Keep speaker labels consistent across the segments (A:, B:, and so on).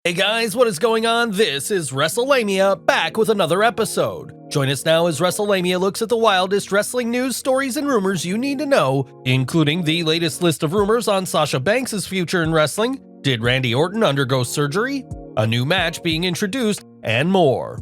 A: Hey guys, what is going on? This is Wrestlelamia, back with another episode. Join us now as Wrestlelamia looks at the wildest wrestling news, stories, and rumors you need to know, including the latest list of rumors on Sasha Banks' future in wrestling, did Randy Orton undergo surgery, a new match being introduced, and more.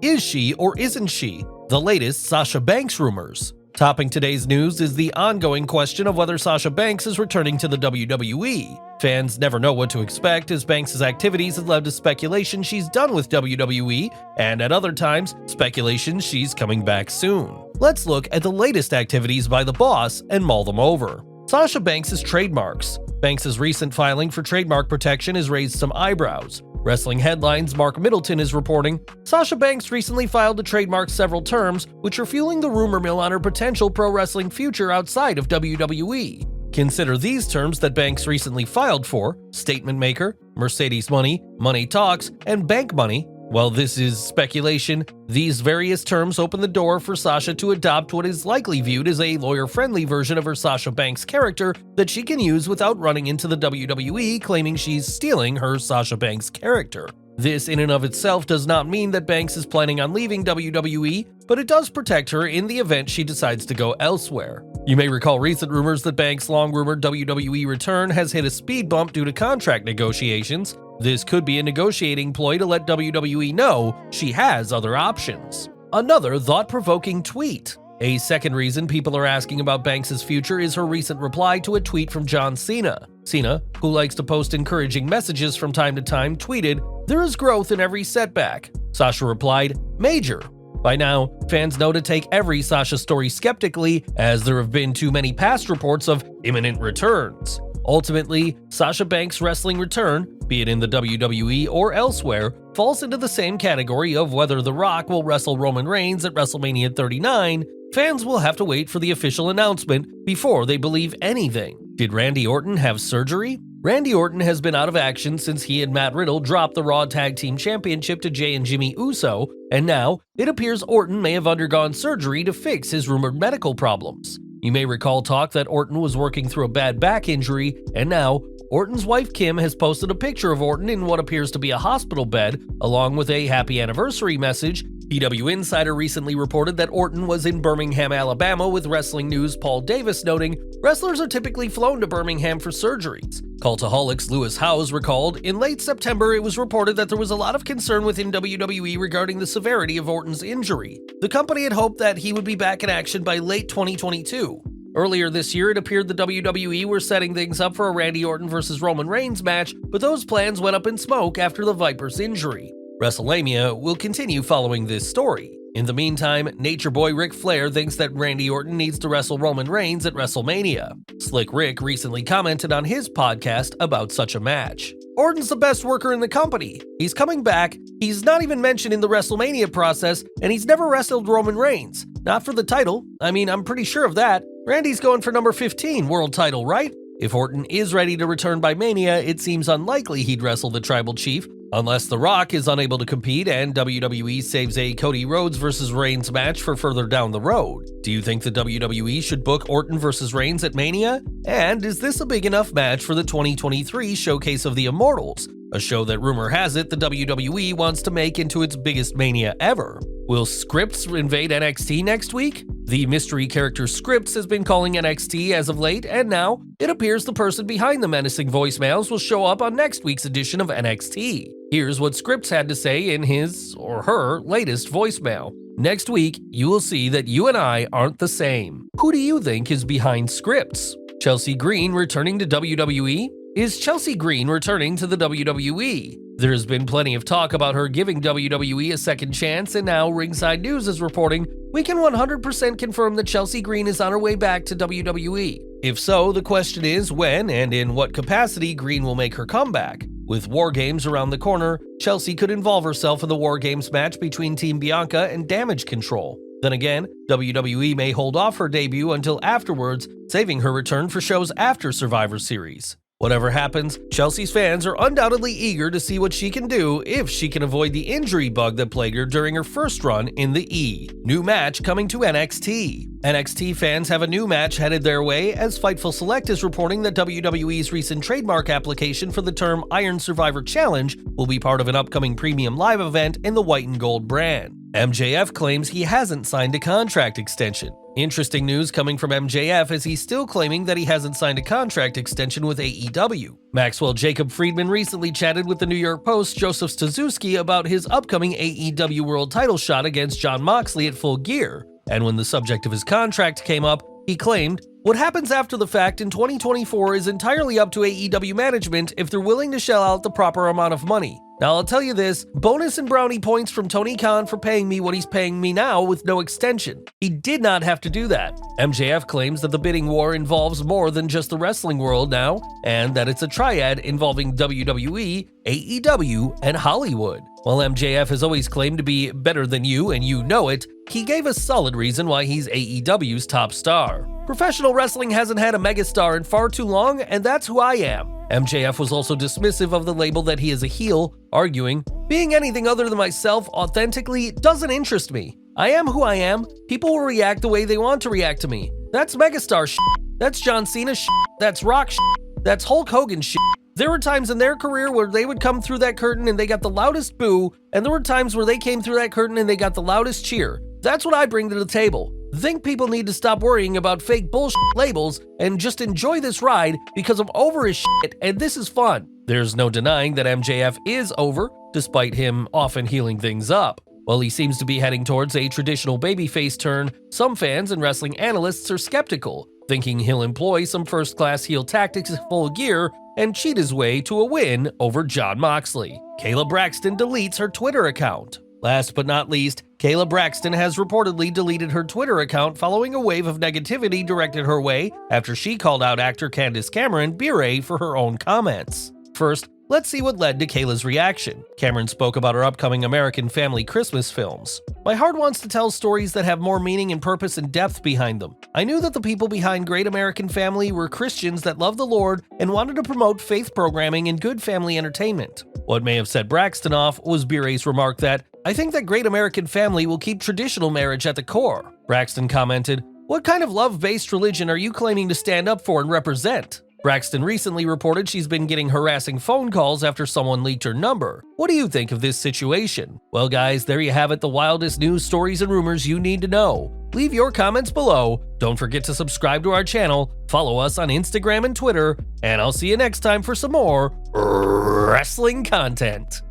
A: Is she or isn't she the latest Sasha Banks rumors? Topping today's news is the ongoing question of whether Sasha Banks is returning to the WWE. Fans never know what to expect, as Banks' activities have led to speculation she's done with WWE, and at other times, speculation she's coming back soon. Let's look at the latest activities by the boss and mull them over. Sasha Banks' trademarks. Banks' recent filing for trademark protection has raised some eyebrows. Wrestling Headlines' Mark Middleton is reporting, Sasha Banks recently filed to trademark several terms, which are fueling the rumor mill on her potential pro wrestling future outside of WWE. Consider these terms that Banks recently filed for: statement maker, Mercedes money, money talks, and bank money. While this is speculation, these various terms open the door for Sasha to adopt what is likely viewed as a lawyer-friendly version of her Sasha Banks character that she can use without running into the WWE claiming she's stealing her Sasha Banks character. This in and of itself does not mean that Banks is planning on leaving WWE, but it does protect her in the event she decides to go elsewhere. You may recall recent rumors that Banks' long-rumored WWE return has hit a speed bump due to contract negotiations. This could be a negotiating ploy to let WWE know she has other options. Another thought-provoking tweet. A second reason people are asking about Banks' future is her recent reply to a tweet from John Cena. Cena, who likes to post encouraging messages from time to time, tweeted, "There is growth in every setback." Sasha replied, "Major." By now, fans know to take every Sasha story skeptically, as there have been too many past reports of imminent returns. Ultimately, Sasha Banks' wrestling return, be it in the WWE or elsewhere, falls into the same category of whether The Rock will wrestle Roman Reigns at WrestleMania 39. Fans will have to wait for the official announcement before they believe anything. Did Randy Orton have surgery? Randy Orton has been out of action since he and Matt Riddle dropped the Raw Tag Team Championship to Jey and Jimmy Uso, and now it appears Orton may have undergone surgery to fix his rumored medical problems. You may recall talk that Orton was working through a bad back injury, and now Orton's wife Kim has posted a picture of Orton in what appears to be a hospital bed, along with a happy anniversary message. PW Insider recently reported that Orton was in Birmingham, Alabama, with Wrestling News' Paul Davis noting, "Wrestlers are typically flown to Birmingham for surgeries." Cultaholic's Lewis Howes recalled, in late September it was reported that there was a lot of concern within WWE regarding the severity of Orton's injury. The company had hoped that he would be back in action by late 2022. Earlier this year, it appeared the WWE were setting things up for a Randy Orton vs. Roman Reigns match, but those plans went up in smoke after the Viper's injury. Wrestlelamia will continue following this story. In the meantime, Nature Boy Ric Flair thinks that Randy Orton needs to wrestle Roman Reigns at WrestleMania. Slick Rick recently commented on his podcast about such a match. Orton's the best worker in the company. He's coming back, he's not even mentioned in the WrestleMania process, and he's never wrestled Roman Reigns. Not for the title. I mean, I'm pretty sure of that. Randy's going for number 15 world title, right? If Orton is ready to return by Mania, it seems unlikely he'd wrestle the Tribal Chief, unless The Rock is unable to compete and WWE saves a Cody Rhodes vs. Reigns match for further down the road. Do you think the WWE should book Orton vs. Reigns at Mania? And is this a big enough match for the 2023 Showcase of the Immortals, a show that rumor has it the WWE wants to make into its biggest Mania ever? Will SCRYPTS invade NXT next week? The mystery character SCRYPTS has been calling NXT as of late, and now it appears the person behind the menacing voicemails will show up on next week's edition of NXT. Here's what SCRYPTS had to say in his or her latest voicemail. "Next week, you will see that you and I aren't the same. Who do you think is behind SCRYPTS? Chelsea Green returning to WWE? Is Chelsea Green returning to the WWE? There has been plenty of talk about her giving WWE a second chance, and now Ringside News is reporting, we can 100% confirm that Chelsea Green is on her way back to WWE. If so, the question is when and in what capacity Green will make her comeback. With War Games around the corner, Chelsea could involve herself in the War Games match between Team Bianca and Damage Control. Then again, WWE may hold off her debut until afterwards, saving her return for shows after Survivor Series. Whatever happens, Chelsea's fans are undoubtedly eager to see what she can do if she can avoid the injury bug that plagued her during her first run in the E. New match coming to NXT. NXT fans have a new match headed their way as Fightful Select is reporting that WWE's recent trademark application for the term Iron Survivor Challenge will be part of an upcoming premium live event in the white and gold brand. MJF claims he hasn't signed a contract extension. Interesting news coming from MJF as he's still claiming that he hasn't signed a contract extension with AEW. Maxwell Jacob Friedman recently chatted with the New York Post's Joseph Stazuski about his upcoming AEW World title shot against Jon Moxley at Full Gear, and when the subject of his contract came up, he claimed, "What happens after the fact in 2024 is entirely up to AEW management if they're willing to shell out the proper amount of money. Now I'll tell you this, bonus and brownie points from Tony Khan for paying me what he's paying me now with no extension. He did not have to do that." MJF claims that the bidding war involves more than just the wrestling world now, and that it's a triad involving WWE, AEW, and Hollywood. While MJF has always claimed to be better than you and you know it, he gave a solid reason why he's AEW's top star. "Professional wrestling hasn't had a megastar in far too long, and that's who I am." MJF was also dismissive of the label that he is a heel, arguing, "Being anything other than myself authentically doesn't interest me. I am who I am. People will react the way they want to react to me. That's megastar shit. That's John Cena shit. That's Rock shit. That's Hulk Hogan shit. There were times in their career where they would come through that curtain and they got the loudest boo, and there were times where they came through that curtain and they got the loudest cheer. That's what I bring to the table. I think people need to stop worrying about fake bullshit labels and just enjoy this ride because I'm over his shit and this is fun." There's no denying that MJF is over, despite him often healing things up. While he seems to be heading towards a traditional babyface turn, some fans and wrestling analysts are skeptical, thinking he'll employ some first-class heel tactics at Full Gear and cheat his way to a win over Jon Moxley. Kayla Braxton deletes her Twitter account. Last but not least, Kayla Braxton has reportedly deleted her Twitter account following a wave of negativity directed her way after she called out actor Candace Cameron Bure for her own comments. First, let's see what led to Kayla's reaction. Cameron spoke about her upcoming American Family Christmas films. "My heart wants to tell stories that have more meaning and purpose and depth behind them. I knew that the people behind Great American Family were Christians that love the Lord and wanted to promote faith programming and good family entertainment." What may have set Braxton off was Bure's remark that, "I think that Great American Family will keep traditional marriage at the core." Braxton commented, "What kind of love-based religion are you claiming to stand up for and represent?" Braxton recently reported she's been getting harassing phone calls after someone leaked her number. What do you think of this situation? Well guys, there you have it, the wildest news, stories, and rumors you need to know. Leave your comments below, don't forget to subscribe to our channel, follow us on Instagram and Twitter, and I'll see you next time for some more wrestling content.